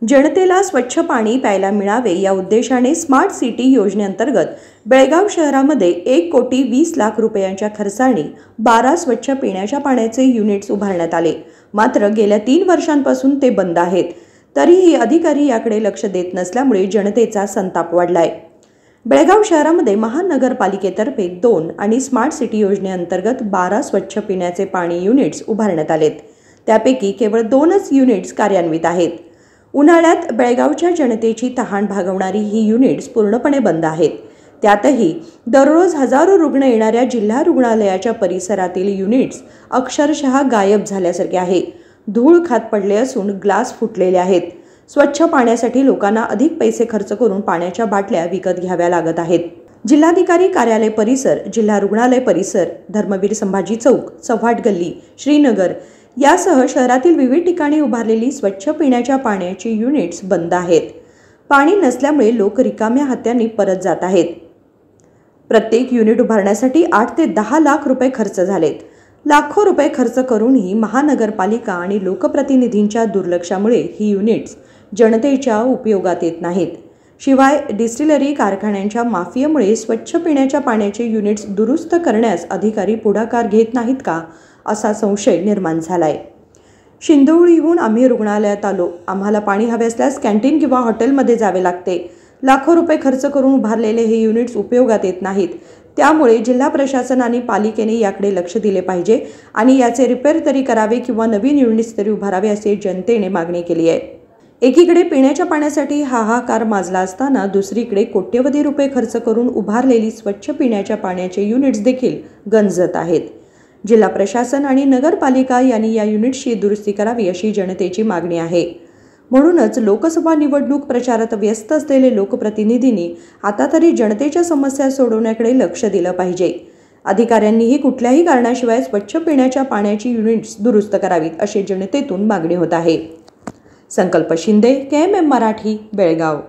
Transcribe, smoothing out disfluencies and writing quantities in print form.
जनतेला स्वच्छ पाणी प्यायला मिळावे या उद्देशाने स्मार्ट सिटी योजनेअंतर्गत बेळगाव शहरामध्ये 1,20,00,000 रुपयांच्या खर्चाने 12 स्वच्छ पिण्याच्या पाण्याचे युनिट्स उभारण्यात आले। मात्र गेल्या 3 वर्षांपासून ते बंद आहेत। तरीही अधिकारी याकडे लक्ष देत नसल्यामुळे जनतेचा संताप वाढलाय। बेळगाव शहरामध्ये महानगरपालिकेतर्फे 2 आणि स्मार्ट सिटी योजनेअंतर्गत 12 स्वच्छ पिण्याचे पाणी युनिट्स उभारण्यात आलेत। त्यापैकी केवळ 2च युनिट्स कार्यान्वित आहेत। उन्हाळ्यात बेळगावच्या जनतेची तहान भागवणारी ही युनिट्स पूर्णपणे बंद आहेत। त्यातही दररोज हजारो रुग्ण येणाऱ्या जिल्हा रुग्णालयाच्या परिसरातील युनिट्स अक्षरशः गायब झाल्यासारखे आहे। धूळ खात पडले असून ग्लास फुटलेले आहेत। स्वच्छ पाण्यासाठी लोकांना अधिक पैसे खर्च करून पाण्याच्या बाटल्या विकत घ्याव्या लागत आहेत। जिल्हाधिकारी कार्यालय परिसर, जिल्हा रुग्णालय परिसर, धर्मवीर संभाजी चौक, चव्हाट गल्ली, श्रीनगर यासह शहरातील विविध ठिकाणी उभारलेली स्वच्छ पिण्याच्या पाण्याची युनिट्स बंद आहेत। पाणी नसल्यामुळे लोक रिकाम्या हातांनी परत जात आहेत। प्रत्येक युनिट उभारण्यासाठी 8 ते 10 लाख रुपये खर्च झालेत। लाखो रुपये खर्च करूनही महानगरपालिका आणि लोकप्रतिनिधींच्या दुर्लक्षामुळे ही युनिट्स जनतेच्या उपयोगात येत नाहीत। शिवाय डिस्टिलरी कारखान्यांच्या माफियामुळे स्वच्छ पिण्याच्या पाण्याचे युनिट्स दुरुस्त करण्यास अधिकारी पुढाकार घेत नाहीत का, असा संशय निर्माण झालाय। शिंदोळीहून आम्ही रुग्णालयात आलो, आम्हाला पाणी हवे असल्यास कॅन्टीन किंवा हॉटेलमध्ये जावे लागते। लाखो रुपये खर्च करून उभारलेले हे युनिट्स उपयोगात येत नाहीत। त्यामुळे जिल्हा प्रशासन आणि पालिकेने याकडे लक्ष दिले पाहिजे आणि याचे रिपेअर तरी करावे किंवा नवीन युनिट्स तरी उभारावे असे जनतेने मागणी केली आहे। एकीकडे पिण्याच्या पाण्यासाठी हाहाकार माजला असताना दुसरीकडे कोट्यवधी रुपये खर्च करून उभारलेली स्वच्छ पिण्याच्या पाण्याचे युनिट्स देखील गंजत आहेत। जिल्हा प्रशासन आणि नगरपालिका यांनी या युनिट्सची दुरुस्ती करावी अशी जनतेची मागणी आहे। म्हणूनच लोकसभा निवडणूक प्रचारात व्यस्त असलेले लोकप्रतिनिधींनी आता तरी जनतेच्या समस्या सोडवण्याकडे लक्ष दिलं पाहिजे। अधिकाऱ्यांनीही कुठल्याही कारणाशिवाय स्वच्छ पिण्याच्या पाण्याची युनिट्स दुरुस्त करावीत अशी जनतेतून मागणी होत आहे। संकल्प शिंदे, KMM मराठी, बेळगाव।